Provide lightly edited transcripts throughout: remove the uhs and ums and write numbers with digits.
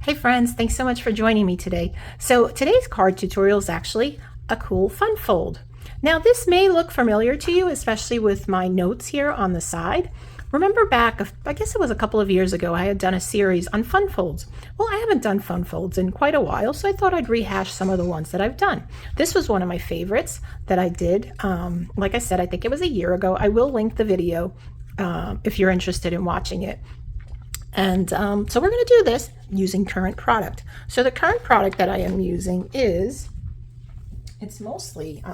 Hey friends, thanks so much for joining me today. So today's card tutorial is actually a cool fun fold. Now this may look familiar to you, especially with my notes here on the side. Remember back, I guess it was a couple of years ago, I had done a series on fun folds. Well, I haven't done fun folds in quite a while, so I thought I'd rehash some of the ones that I've done. This was one of my favorites that I did. Like I said, I think it was a year ago. I will link the video if you're interested in watching it. And so we're going to do this using current product. So the current product that I am using is, it's mostly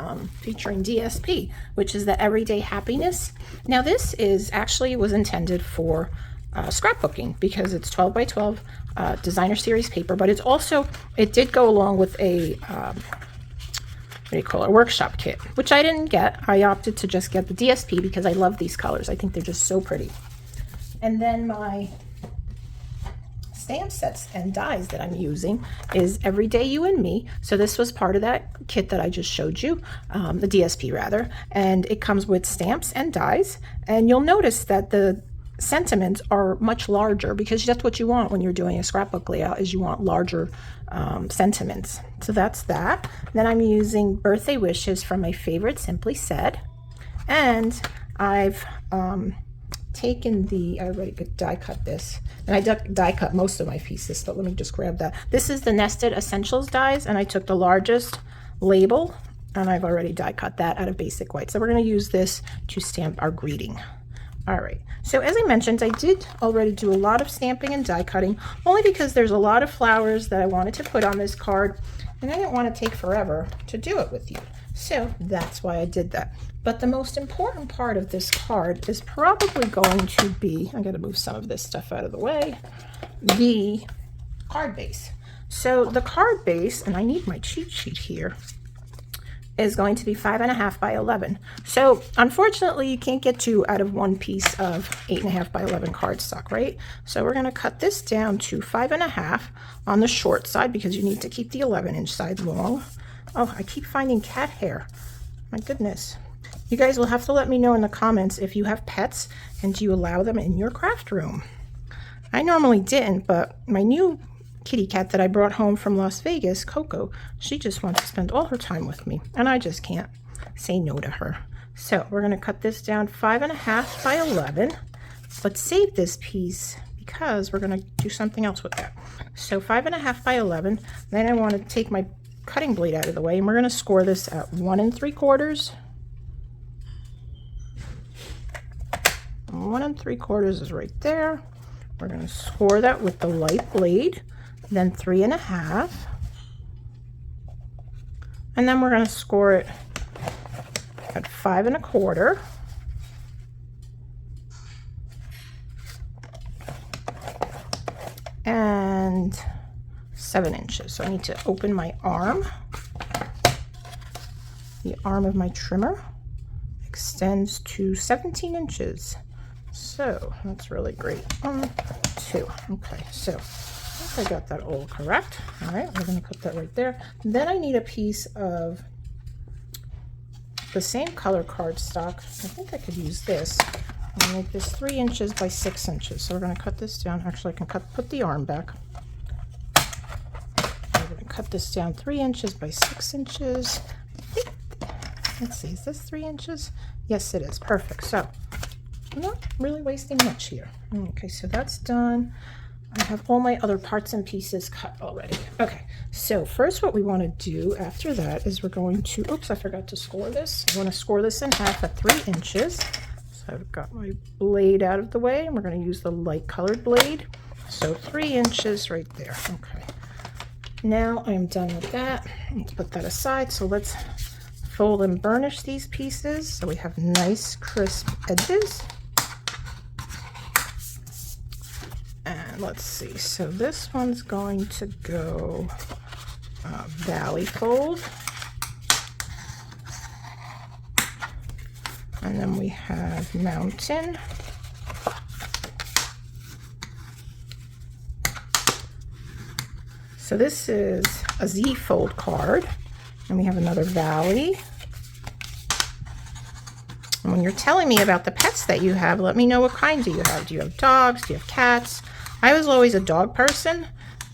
featuring DSP, which is the Everyday Happiness. Now this is actually was intended for scrapbooking because it's 12 by 12 designer series paper, but it's also, it did go along with a, what do you call it, a workshop kit, which I didn't get. I opted to just get the DSP because I love these colors. I think they're just so pretty. And then my stamp sets and dies that I'm using is Everyday You and Me. So this was part of that kit that I just showed you, the DSP rather, and it comes with stamps and dies. And you'll notice that the sentiments are much larger because that's what you want when you're doing a scrapbook layout, is you want larger sentiments. So that's that. Then I'm using Birthday Wishes from my favorite Simply Said, and I've taken the, I already die cut this, and I die cut most of my pieces, so let me just grab that. This is the Nested Essentials dies, and I took the largest label, and I've already die cut that out of Basic White. So we're going to use this to stamp our greeting. All right, so as I mentioned, I did already do a lot of stamping and die cutting, only because there's a lot of flowers that I wanted to put on this card, and I didn't want to take forever to do it with you. So that's why I did that. But the most important part of this card is probably going to be, I gotta move some of this stuff out of the way, the card base. So the card base, and I need my cheat sheet here, is going to be 5.5 by 11. So unfortunately you can't get 2 out of one piece of 8.5 by 11 cardstock, right? So we're gonna cut this down to 5.5 on the short side because you need to keep the 11-inch side long. Oh, I keep finding cat hair. My goodness. You guys will have to let me know in the comments if you have pets and do you allow them in your craft room. I normally didn't, but my new kitty cat that I brought home from Las Vegas, Coco, she just wants to spend all her time with me, and I just can't say no to her. So we're going to cut this down 5.5 by 11, but save this piece because we're going to do something else with that. So 5.5 by 11, then I want to take my cutting blade out of the way, and we're going to score this at 1 3/4. 1 3/4 is right there. We're going to score that with the light blade, then 3.5, and then we're going to score it at 5 1/4, and 7 inches. So I need to open my arm. The arm of my trimmer extends to 17 inches. So that's really great. 2. Okay, so I think I got that all correct. All right, we're going to put that right there. Then I need a piece of the same color cardstock. I think I could use this. I'll make this 3 inches by 6 inches. So we're going to cut this down. Actually, I can put the arm back. Cut this down 3 inches by 6 inches. Let's see, is this 3 inches? Yes, it is. Perfect. So I'm not really wasting much here. Okay, so that's done. I have all my other parts and pieces cut already. Okay, so first what we want to do after that is we're going to, oops, I forgot to score this. I want to score this in half at 3 inches. So I've got my blade out of the way, and we're going to use the light colored blade. So 3 inches right there. Okay. Now I'm done with that. Let's put that aside. So let's fold and burnish these pieces so we have nice crisp edges. And let's see, so this one's going to go valley fold, and then we have mountain, so this is a Z fold card, and we have another valley, and when you're telling me about the pets that you have, let me know what kinds do you have. Do you have dogs? Do you have cats? I was always a dog person,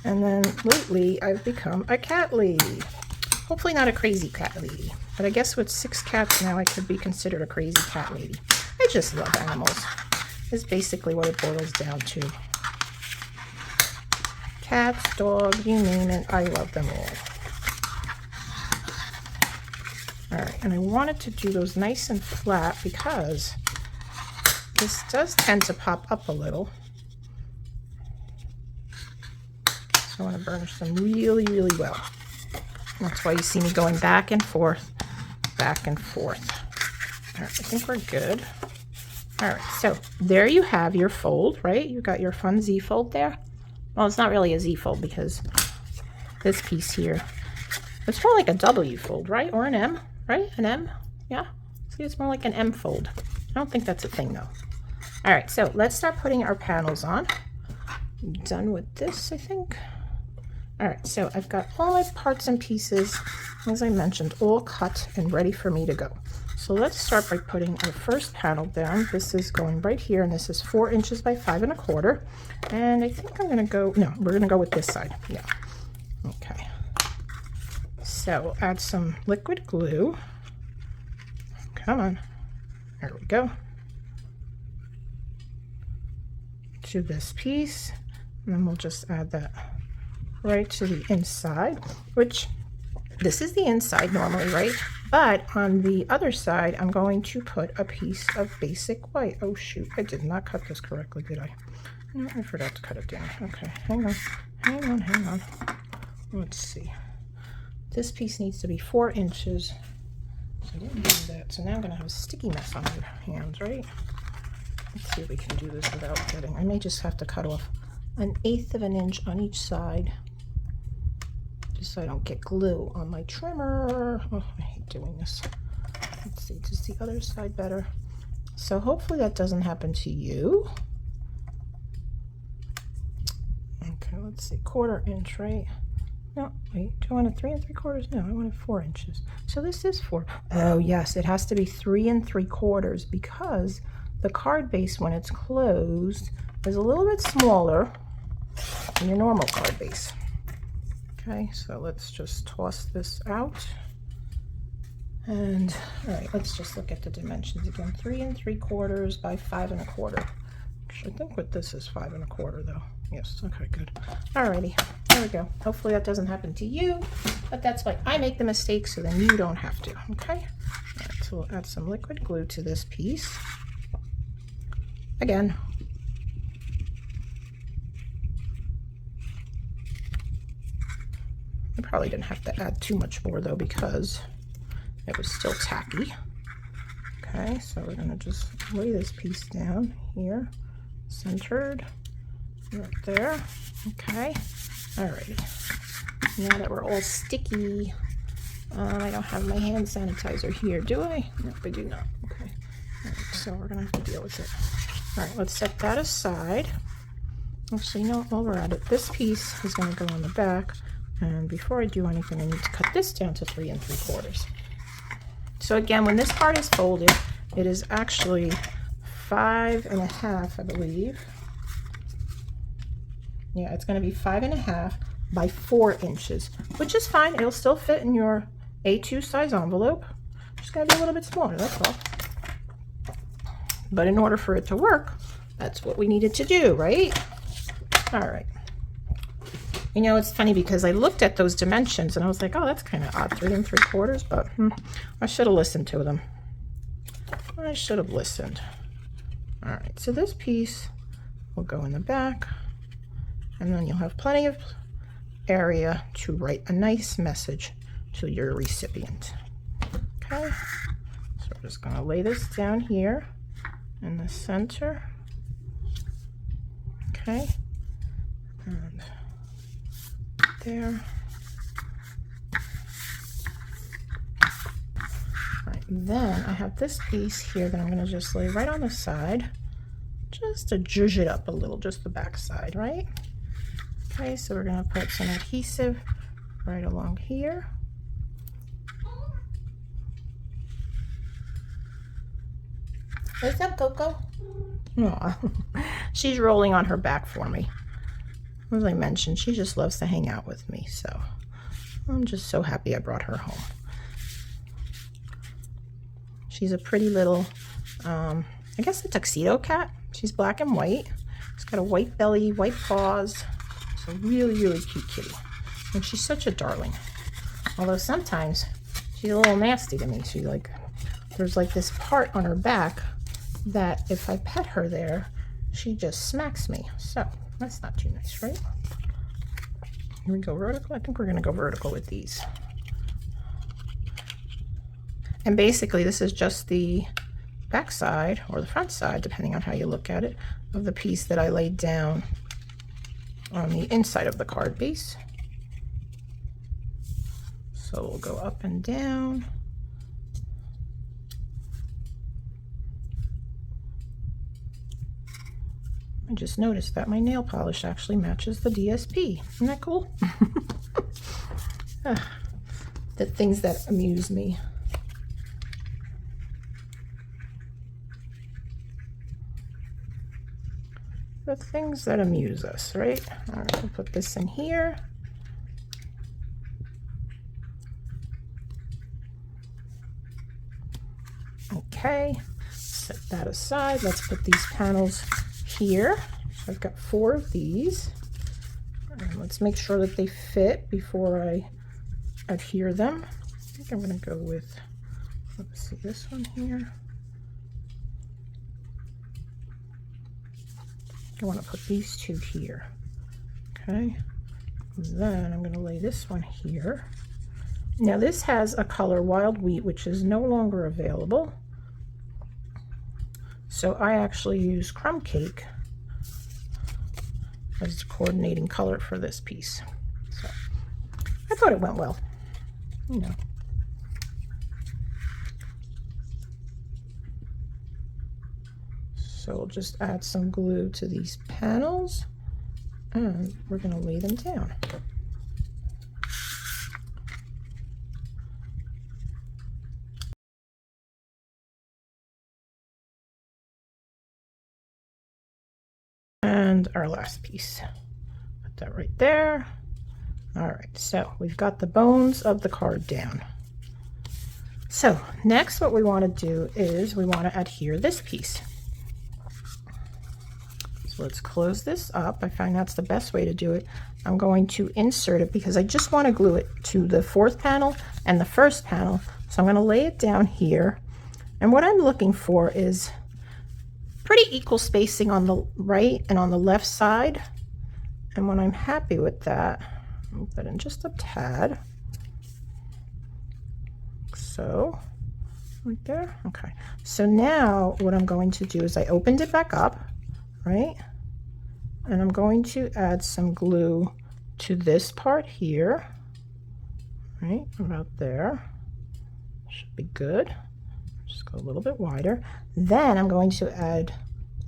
and then lately I've become a cat lady. Hopefully not a crazy cat lady, but I guess with 6 cats now I could be considered a crazy cat lady. I just love animals. Is basically what it boils down to. Cats, dogs, you name it, I love them all. Alright, and I wanted to do those nice and flat because this does tend to pop up a little. So I want to burnish them really, really well. That's why you see me going back and forth, back and forth. Alright, I think we're good. Alright, so there you have your fold, right? You've got your fun Z fold there. Well, it's not really a Z fold because this piece here, it's more like a W fold, right? Or an M, right? An M? Yeah. See, it's more like an M fold. I don't think that's a thing though. Alright, so let's start putting our panels on. I'm done with this, I think. Alright, so I've got all my parts and pieces, as I mentioned, all cut and ready for me to go. So let's start by putting our first panel down. This is going right here, and this is 4 inches by 5 1/4. And I think I'm going to go, no, we're going to go with this side. Yeah. Okay. So we'll add some liquid glue. Come on. There we go. To this piece. And then we'll just add that right to the inside, which this is the inside normally, right? But on the other side, I'm going to put a piece of basic white. Oh shoot, I did not cut this correctly, did I? No, I forgot to cut it down. Okay, hang on, hang on, hang on. Let's see. This piece needs to be 4 inches. So I didn't do that. So now I'm gonna have a sticky mess on my hands, right? Let's see if we can do this without getting, I may just have to cut off 1/8 of an inch on each side, just so I don't get glue on my trimmer. Oh, I hate doing this. Let's see, does the other side better? So hopefully that doesn't happen to you. Okay, let's see, 1/4 inch, right? No, wait, do I want a 3 3/4? No, I want a 4 inches. So this is 4. Oh yes, it has to be 3 3/4 because the card base, when it's closed, is a little bit smaller than your normal card base. Okay, so let's just toss this out. And all right, let's just look at the dimensions again. 3 3/4 by 5 1/4. I think what this is 5 1/4 though. Yes, okay, good. Alrighty, there we go. Hopefully that doesn't happen to you, but that's why I make the mistake so then you don't have to, okay? All right, so we'll add some liquid glue to this piece. Again, I probably didn't have to add too much more though because it was still tacky. Okay, so we're gonna just lay this piece down here, centered, right there. Okay, alrighty. Now that we're all sticky, I don't have my hand sanitizer here, do I? No, I do not. Okay, all right, so we're gonna have to deal with it. All right, let's set that aside. Actually, no, while we're at it, this piece is going to go on the back. And before I do anything, I need to cut this down to 3 3/4. So again, when this card is folded, it is actually 5 1/2, I believe. Yeah, it's going to be 5 1/2 by 4 inches, which is fine. It'll still fit in your A2 size envelope. Just got to be a little bit smaller, that's all. But in order for it to work, that's what we needed to do, right? All right. You know, it's funny because I looked at those dimensions and I was like, oh, that's kind of odd, 3 3/4, but I should have listened to them. I should have listened. All right, so this piece will go in the back, and then you'll have plenty of area to write a nice message to your recipient. Okay, so we're just going to lay this down here in the center. Okay, and there. Right, then I have this piece here that I'm going to just lay right on the side, just to zhuzh it up a little, just the back side, right? Okay, so we're going to put some adhesive right along here. What's up, Coco? Aw. She's rolling on her back for me. As I mentioned, she just loves to hang out with me, so I'm just so happy I brought her home. She's a pretty little, I guess a tuxedo cat. She's black and white. She's got a white belly, white paws. It's a really, really cute kitty. And she's such a darling. Although sometimes she's a little nasty to me. There's like this part on her back that if I pet her there, she just smacks me. So that's not too nice, right? Here we go vertical. I think we're gonna go vertical with these. And basically this is just the back side or the front side, depending on how you look at it, of the piece that I laid down on the inside of the card base. So we'll go up and down. I just noticed that my nail polish actually matches the DSP. Isn't that cool? The things that amuse me. The things that amuse us, right? All right, we'll put this in here. Okay, set that aside. Let's put these panels here. So I've got 4 of these. And let's make sure that they fit before I adhere them. I think I'm going to go with, let's see, this one here. I want to put these 2 here. Okay, then I'm going to lay this one here. Now this has a color Wild Wheat, which is no longer available. So I actually use Crumb Cake as the coordinating color for this piece. So I thought it went well, you know. So we'll just add some glue to these panels and we're going to lay them down. And our last piece, put that right there. All right, so we've got the bones of the card down. So next what we want to do is we want to adhere this piece. So let's close this up. I find that's the best way to do it. I'm going to insert it because I just want to glue it to the 4th panel and the 1st panel. So I'm going to lay it down here. And what I'm looking for is pretty equal spacing on the right and on the left side. And when I'm happy with that, I'll put in just a tad. So, right there. Okay. So now what I'm going to do is I opened it back up, right? And I'm going to add some glue to this part here, right? About there. Should be good. Just go a little bit wider. Then I'm going to add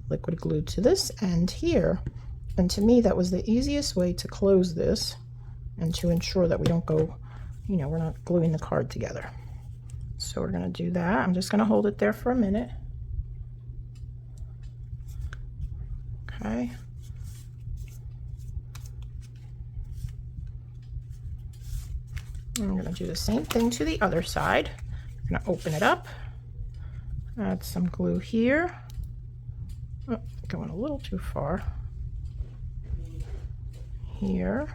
liquid glue to this end here. And to me, that was the easiest way to close this and to ensure that we don't go, you know, we're not gluing the card together. So we're going to do that. I'm just going to hold it there for a minute. Okay. I'm going to do the same thing to the other side. I'm going to open it up. Add some glue here. Oh, going a little too far. Here.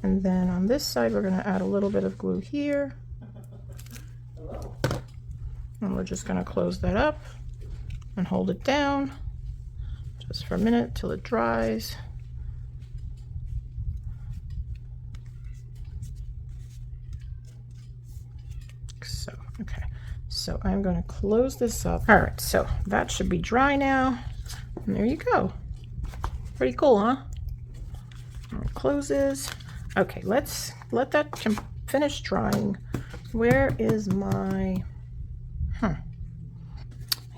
And then on this side, we're going to add a little bit of glue here. And we're just going to close that up and hold it down just for a minute till it dries. So, okay. So I'm going to close this up. All right, so that should be dry now. And there you go. Pretty cool, huh? It closes. Okay, let's let that finish drying. Where is my... I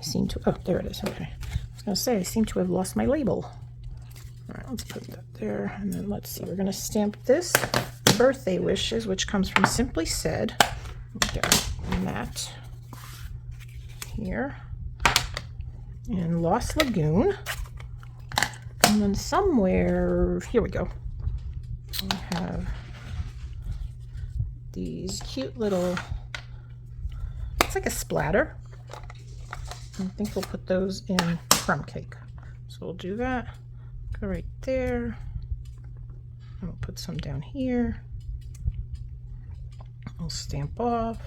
seem to... Oh, there it is. Okay. I was going to say, I seem to have lost my label. All right, let's put that there. And then let's see. We're going to stamp this Birthday Wishes, which comes from Simply Said. Get a mat here. in Lost Lagoon. And then somewhere, here we go. I have these cute little, it's like a splatter. I think we'll put those in crumb cake. So we'll do that. Go right there. And we'll put some down here. We'll stamp off.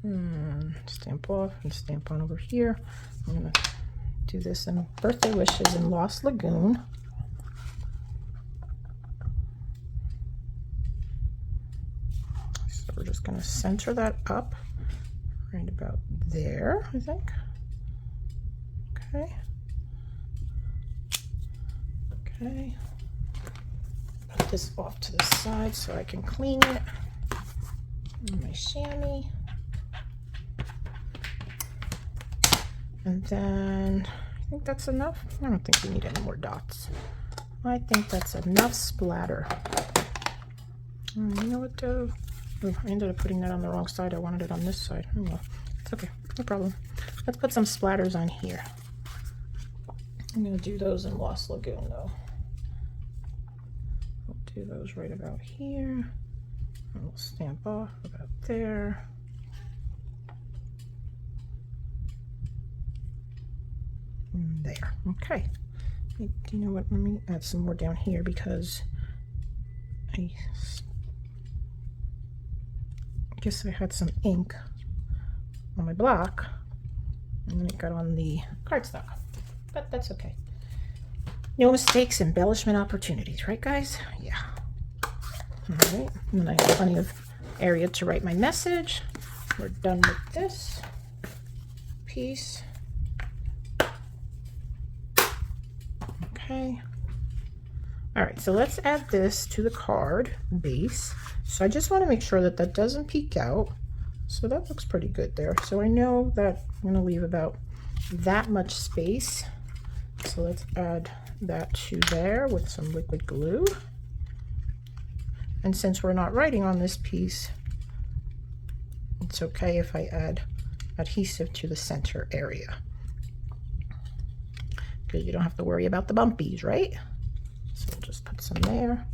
And stamp off and stamp on over here. I'm going to do this in Birthday Wishes in Lost Lagoon. So we're just going to center that up right about there, I think. Okay. Okay. Put this off to the side so I can clean it. And my chamois. And then I think that's enough. I don't think we need any more dots. I think that's enough splatter. You know what though? Oh, I ended up putting that on the wrong side. I wanted it on this side. Oh well, it's okay, no problem. Let's put some splatters on here. I'm gonna do those in Lost Lagoon though. We'll do those right about here. And we'll stamp off about there. There. Okay. Do you know what? Let me add some more down here because I guess I had some ink on my block and then it got on the cardstock. But that's okay. No mistakes, embellishment opportunities, right guys? Yeah. All right. And then I have plenty of area to write my message. We're done with this piece. Okay. All right, so let's add this to the card base. So I just want to make sure that that doesn't peek out. So that looks pretty good there. So I know that I'm going to leave about that much space. So let's add that to there with some liquid glue. And since we're not writing on this piece, it's okay if I add adhesive to the center area. Because you don't have to worry about the bumpies, right? So we'll just put some there.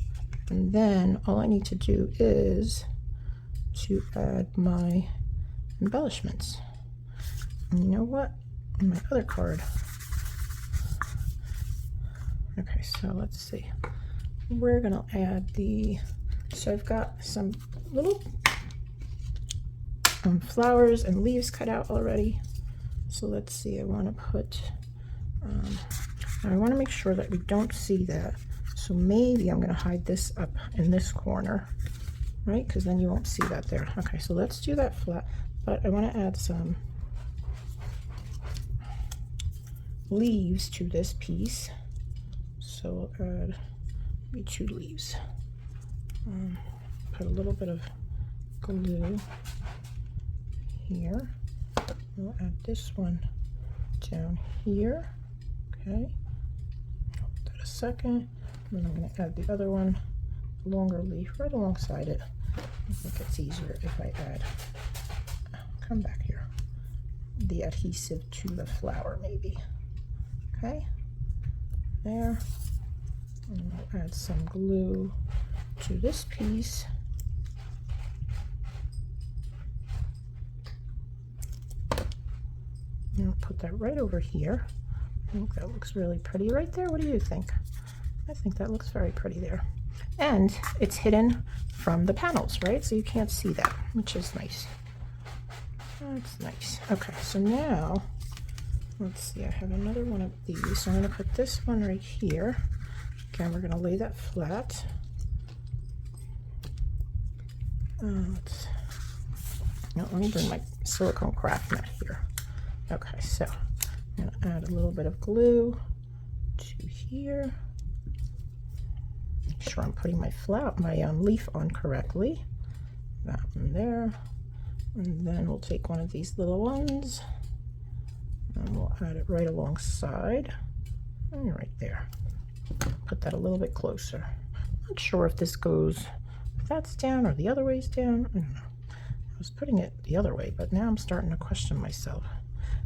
And then all I need to do is to add my embellishments. And you know what? On my other card. Okay, so let's see. We're gonna add the, so I've got some little flowers and leaves cut out already. So let's see, I want to put, I want to make sure that we don't see that. So maybe I'm going to hide this up in this corner, right? Because then you won't see that there. Okay, so let's do that flat. But I want to add some leaves to this piece. So I'll add maybe 2 leaves. Put a little bit of glue here. We'll add this one down here. Okay. Hold that a second. And then I'm going to add the other one, longer leaf, right alongside it. I think it's easier if I add, come back here, the adhesive to the flower maybe. Okay. There. And we'll add some glue to this piece. And I'll put that right over here. I think that looks really pretty right there. What do you think? I think that looks very pretty there. And it's hidden from the panels, right? So you can't see that, which is nice. That's nice. Okay, so now, let's see, I have another one of these. So I'm going to put this one right here. Again, we're going to lay that flat. Let me bring my silicone craft mat here. Okay, so I'm going to add a little bit of glue to here. Make sure I'm putting my leaf on correctly. That one there. And then we'll take one of these little ones and we'll add it right alongside and right there. Put that a little bit closer. Not sure if this goes, if that's down or the other way's down. I don't know. I was putting it the other way, but now I'm starting to question myself.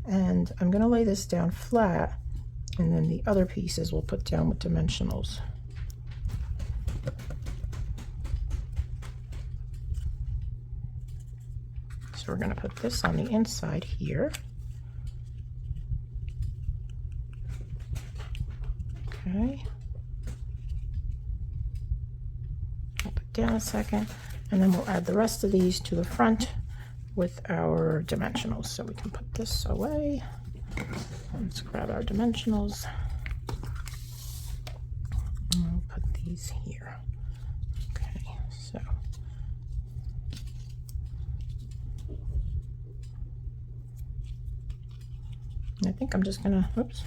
And I'm going to lay this down flat, and then the other pieces we'll put down with dimensionals. So we're going to put this on the inside here. Okay. I'll put down a second, and then we'll add the rest of these to the front with our dimensionals. So we can put this away. Let's grab our dimensionals. And we'll put these here. Okay, so I think I'm just gonna, oops,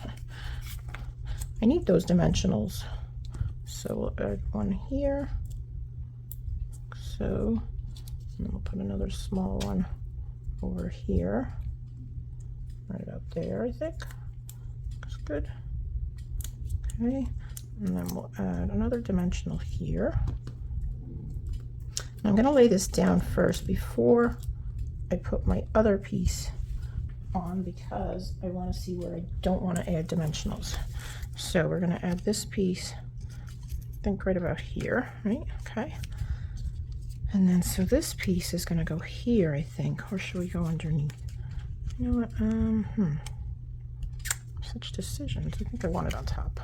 I need those dimensionals. So we'll add one here. So, and then we'll put another small one over here. Right about there, I think. Looks good. Okay, and then we'll add another dimensional here. I'm gonna lay this down first before I put my other piece on, because I want to see where I don't want to add dimensionals. So we're going to add this piece, I think right about here, right? Okay. And then so this piece is going to go here, I think, or should we go underneath? You know what? Such decisions. I think I want it on top.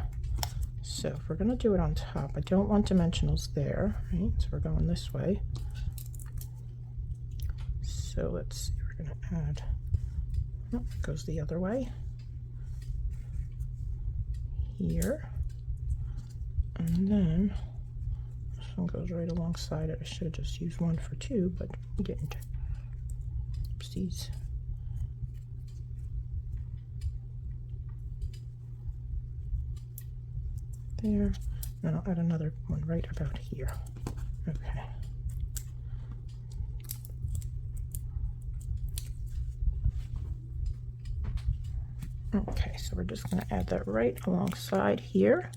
So if we're going to do it on top, I don't want dimensionals there, right? So we're going this way. So let's see, we're going to add, oh, it goes the other way. Here. And then this one goes right alongside it. I should have just used one for two, but we didn't. Oopsies. There. Then I'll add another one right about here. Okay. Okay, so we're just going to add that right alongside here,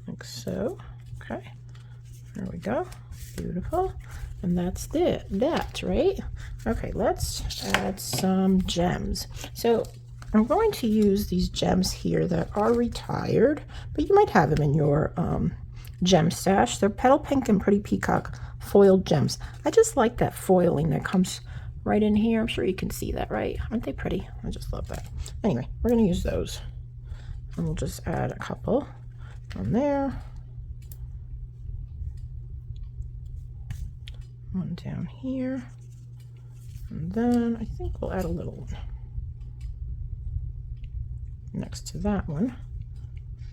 like so. Okay, there we go. Beautiful. And that's that, right? Okay, let's add some gems. So I'm going to use these gems here that are retired, but you might have them in your gem stash. They're Petal Pink and Pretty Peacock foiled gems. I just like that foiling that comes right in here. I'm sure you can see that, right? Aren't they pretty? I just love that. Anyway, we're going to use those. And we'll just add a couple on there. One down here. And then I think we'll add a little one next to that one.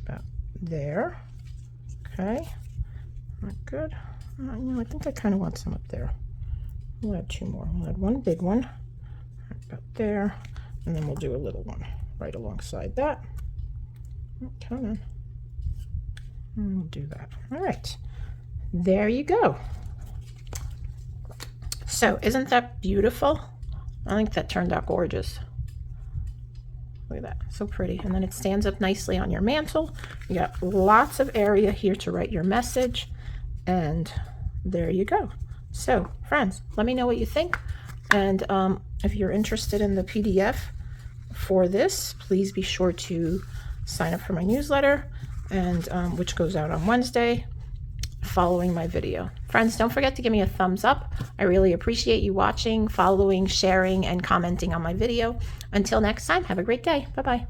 About there. Okay. Not good. You know, I think I kind of want some up there. We'll add two more. We'll add one big one right about there, and then we'll do a little one right alongside that. Come on. And we'll do that. All right. There you go. So isn't that beautiful? I think that turned out gorgeous. Look at that. So pretty. And then it stands up nicely on your mantle. You got lots of area here to write your message. And there you go. So, friends, let me know what you think. And if you're interested in the PDF for this, please be sure to sign up for my newsletter, and which goes out on Wednesday following my video. Friends, don't forget to give me a thumbs up. I really appreciate you watching, following, sharing, and commenting on my video. Until next time, have a great day. Bye-bye.